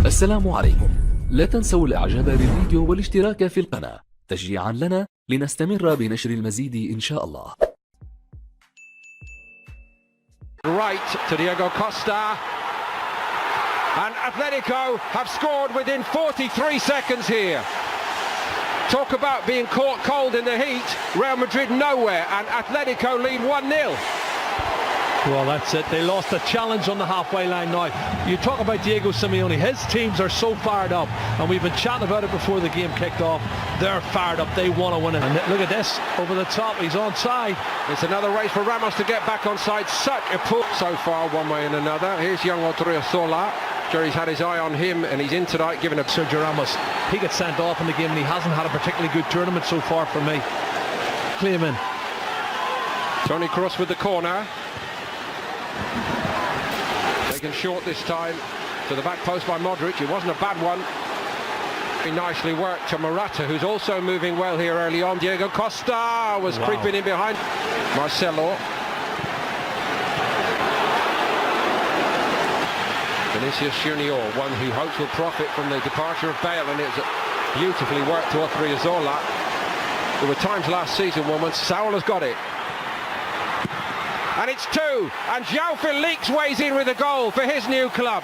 السلام عليكم. لا تنسوا الاعجاب بالفيديو والاشتراك في القناة تشجيعا لنا لنستمر بنشر المزيد إن شاء الله. Right to Diego Costa, and Atletico have scored within 43 seconds here. Talk about being caught cold in the heat. Real Madrid nowhere, and Atletico lead 1-0. Well, that's it. They lost the challenge on the halfway line now. You talk about Diego Simeone. His teams are so fired up, and we've been chatting about it before the game kicked off. They're fired up. They want to win it. And look at this. Over the top. He's onside. It's another race for Ramos to get back onside. Such a pull so far, one way and another. Here's young Odriozola. Jerry's had his eye on him, and he's in tonight, giving a... Sergio Ramos, he gets sent off in the game, and he hasn't had a particularly good tournament so far for me. Claim in. Toni Kroos with the corner. Taken short this time to the back post by Modric. It wasn't a bad one. Very nicely worked to Morata, who's also moving well here early on. Diego Costa was creeping in behind. Marcelo. Vinicius Junior, one who hopes will profit from the departure of Bale, and it's beautifully worked to Odriozola. There were times last season when Saul has got it. And it's two, and João Felix weighs in with a goal for his new club.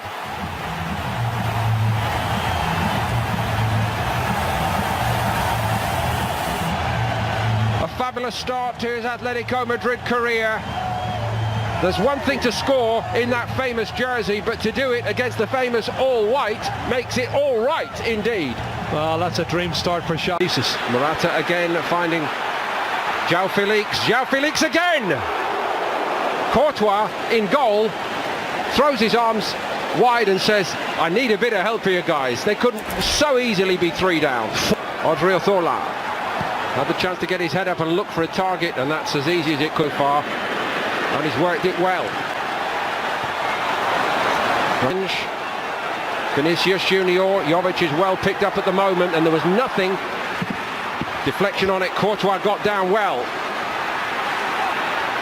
A fabulous start to his Atletico Madrid career. There's one thing to score in that famous jersey, but to do it against the famous all-white makes it all right indeed. Well, that's a dream start for Xavi. Morata again finding João Felix. João Felix again! Courtois in goal, throws his arms wide and says, I need a bit of help here, guys. They couldn't so easily be three down. Odriozola had the chance to get his head up and look for a target, and that's as easy as it could far, and he's worked it well. Vinicius Junior, Jovic is well picked up at the moment, and there was nothing. Deflection on it, Courtois got down well.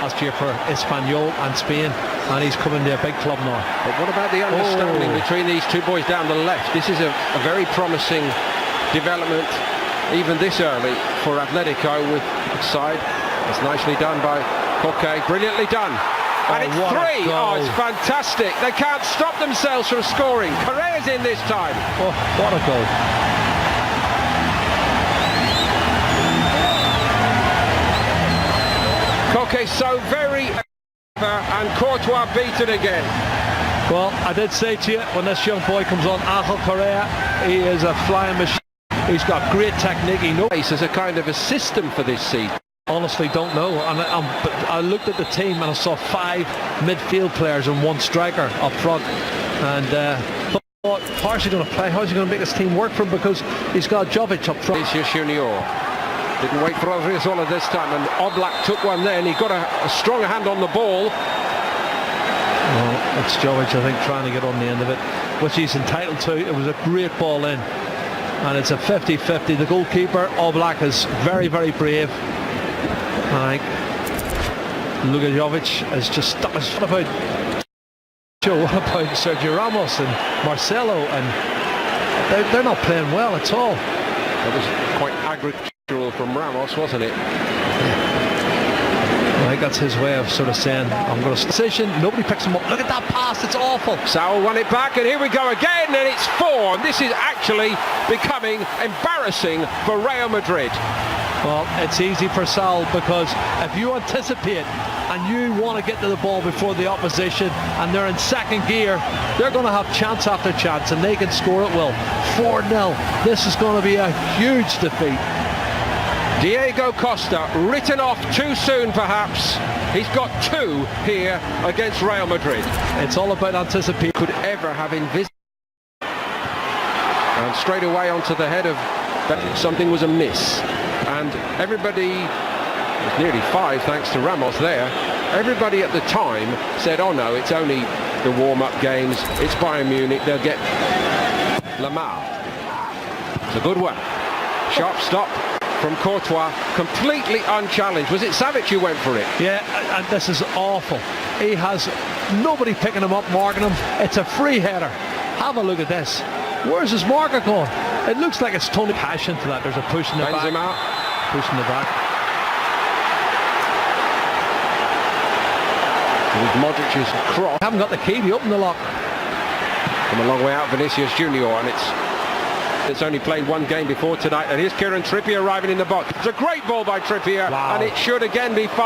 Last year for Espanyol and Spain, and he's coming to a big club now. But what about the understanding between these two boys down the left? This is a very promising development, even this early, for Atletico with side. It's nicely done by Koke, brilliantly done. And it's three! Oh, it's fantastic. They can't stop themselves from scoring. Correa's in this time. Oh, what a goal. Koke so very and Courtois beaten again. Well, I did say to you when this young boy comes on, Angel Correa, he is a flying machine. He's got great technique. He knows as a kind of a system for this season. Honestly, don't know. I looked at the team and I saw 5 midfield players and 1 striker up front. And how's he going to play? How's he going to make his team work for him? Because he's got Jovic up front. Vinicius Junior. Didn't wait for Odriozola this time, and Oblak took one then. He got a strong hand on the ball. Well, it's Jovic, I think, trying to get on the end of it, which he's entitled to. It was a great ball in, and it's a 50-50. The goalkeeper, Oblak, is very, very brave. I think Luka Jovic is just stuck. What about Sergio Ramos and Marcelo? And they're not playing well at all. That was quite aggressive from Ramos, wasn't it? I think that's his way of sort of saying, I'm going to decision. Nobody picks him up. Look at that pass, it's awful. Saul won it back, and here we go again, and it's 4. And this is actually becoming embarrassing for Real Madrid. Well, it's easy for Saul, because if you anticipate and you want to get to the ball before the opposition and they're in second gear, they're going to have chance after chance, and they can score at will. 4-0. This is going to be a huge defeat. Diego Costa, written off too soon perhaps. He's got 2 here against Real Madrid. It's all about anticipation. Could ever have envisaged. And straight away onto the head of something was amiss. And everybody, it was nearly 5 thanks to Ramos there, everybody at the time said, oh no, it's only the warm-up games, it's Bayern Munich, they'll get Lamar. It's a good one. Sharp stop from Courtois, completely unchallenged. Was it Savic who went for it? Yeah, and this is awful. He has nobody picking him up, marking him. It's a free header. Have a look at this. Where's his marker going? It looks like it's totally passion to that. There's a push in the back. Benzema. Push in the back. With Modric's cross. Haven't got the key to open the lock. Come a long way out, Vinicius Junior, and it's only played one game before tonight. And here's Kieran Trippier arriving in the box. It's a great ball by Trippier, wow. And it should again be 5.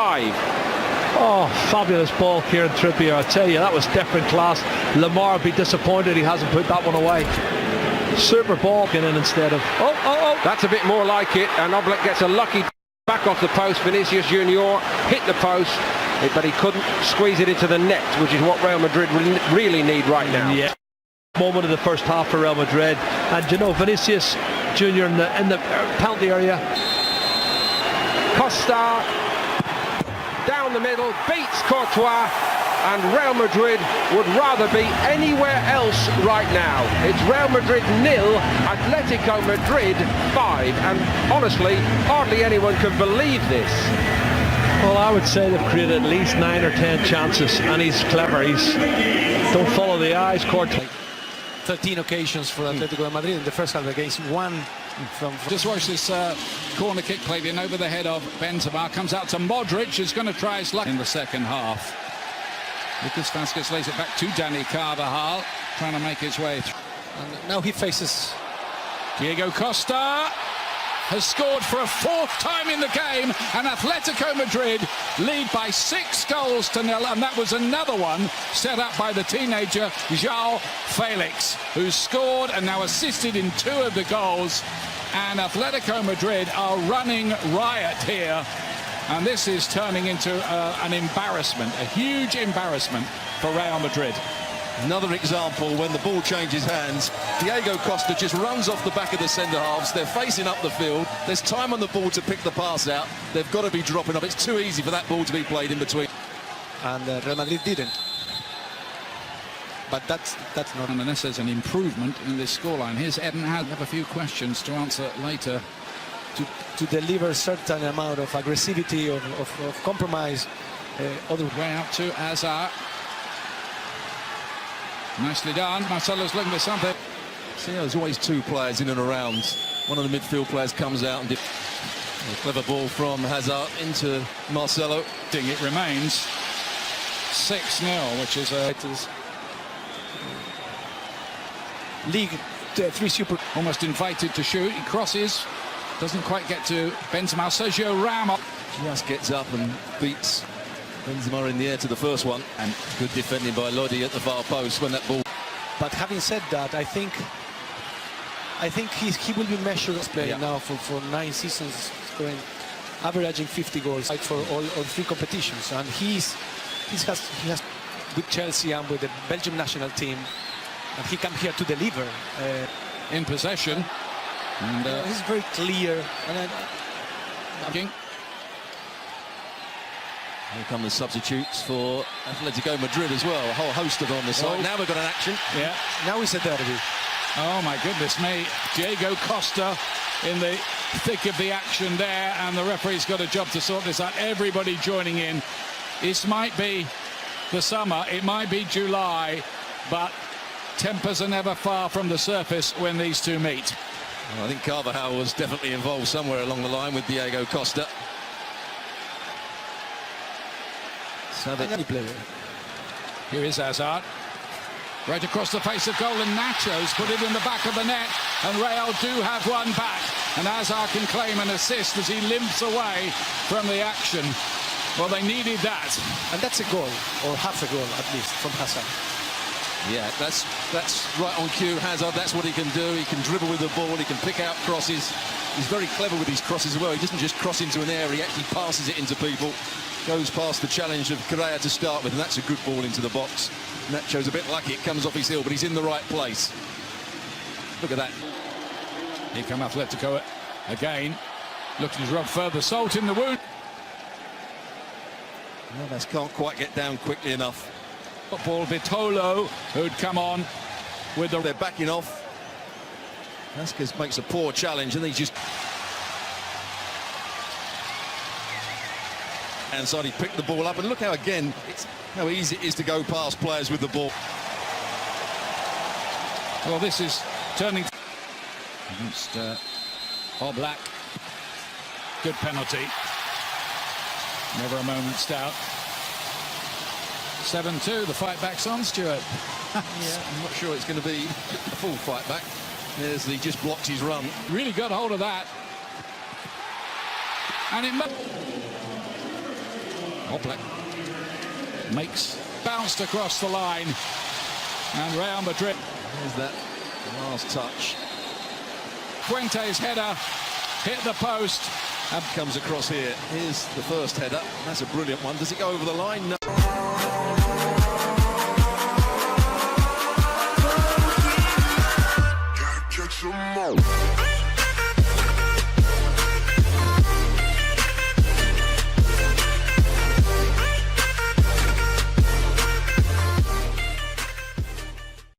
Oh, fabulous ball, Kieran Trippier. I tell you, that was different class. Lamar would be disappointed he hasn't put that one away. Super ball getting in instead of... Oh. That's a bit more like it, and Oblak gets a lucky back off the post. Vinicius Junior hit the post, but he couldn't squeeze it into the net, which is what Real Madrid really need right now. Yeah. Moment of the first half for Real Madrid, and you know, Vinicius Junior in the penalty area. Costa down the middle, beats Courtois, and Real Madrid would rather be anywhere else right now. It's Real Madrid 0, Atletico Madrid 5, and honestly, hardly anyone can believe this. Well, I would say they've created at least 9 or 10 chances, and he's clever. Don't follow the eyes, Courtois. 13 occasions for Atletico de Madrid in the first half against 1 from... Just watch this corner kick played in over the head of Benzema. Comes out to Modric, who's going to try his luck in the second half. Lucas Vázquez lays it back to Dani Carvajal, trying to make his way through. And now he faces... Diego Costa has scored for a 4th time in the game, and Atletico Madrid lead by 6 goals to 0, and that was another one set up by the teenager João Felix, who scored and now assisted in 2 of the goals, and Atletico Madrid are running riot here, and this is turning into an embarrassment, a huge embarrassment for Real Madrid. Another example when the ball changes hands. Diego Costa just runs off the back of the centre halves. They're facing up the field. There's time on the ball to pick the pass out. They've got to be dropping up. It's too easy for that ball to be played in between. And Real Madrid didn't. But that's not... And unless there's an improvement in this scoreline. Here's Eden Hazard. Have a few questions to answer later. To deliver a certain amount of aggressivity, of compromise. Other way out to Hazard. Nicely done. Marcelo's looking for something. See, there's always 2 players in and around. One of the midfield players comes out and a clever ball from Hazard into Marcelo. It remains 6-0, which is a league 3 super. Almost invited to shoot. He crosses, doesn't quite get to Benzema. Sergio Ramos Just gets up and beats Benzema in the air to the first one, and good defending by Lodi at the far post when that ball. But having said that, I think he will be measured as player now for 9 seasons, scoring, averaging 50 goals for all 3 competitions, and he has with Chelsea and with the Belgium national team, and he come here to deliver in possession, and he's very clear. And Here come the substitutes for Atletico Madrid as well. A whole host of them on the side. Now we've got an action. Yeah. Now it's a derby. Oh my goodness me. Diego Costa in the thick of the action there, and the referee's got a job to sort this out. Everybody joining in. This might be the summer, it might be July, but tempers are never far from the surface when these 2 meet. Well, I think Carvajal was definitely involved somewhere along the line with Diego Costa. So any player. Here is Hazard. Right across the face of goal, and Nacho's put it in the back of the net, and Real do have one back, and Hazard can claim an assist as he limps away from the action. Well, they needed that. And that's a goal, or half a goal at least, from Hazard. Yeah, that's right on cue. Hazard, that's what he can do. He can dribble with the ball, he can pick out crosses. He's very clever with his crosses as well. He doesn't just cross into an area, he actually passes it into people. Goes past the challenge of Correa to start with, and that's a good ball into the box. Nacho's a bit lucky, it comes off his heel, but he's in the right place. Look at that. Here come Atletico again, looking to rub further salt in the wound. Navas can't quite get down quickly enough. Ball Vitolo, who'd come on with the... They're backing off. Vázquez makes a poor challenge, and he's just... And so he picked the ball up, and look how, again, how easy it is to go past players with the ball. Well, this is turning against Black. Good penalty. Never a moment's doubt. 7-2, the fight back's on, Stuart. Yeah, I'm not sure it's going to be a full fight back. He just blocked his run. Really got hold of that. And it Black makes bounced across the line. And Real Madrid. There's that last touch. Fuente's header hit the post. Ab comes across here. Here's the first header. That's a brilliant one. Does it go over the line? No.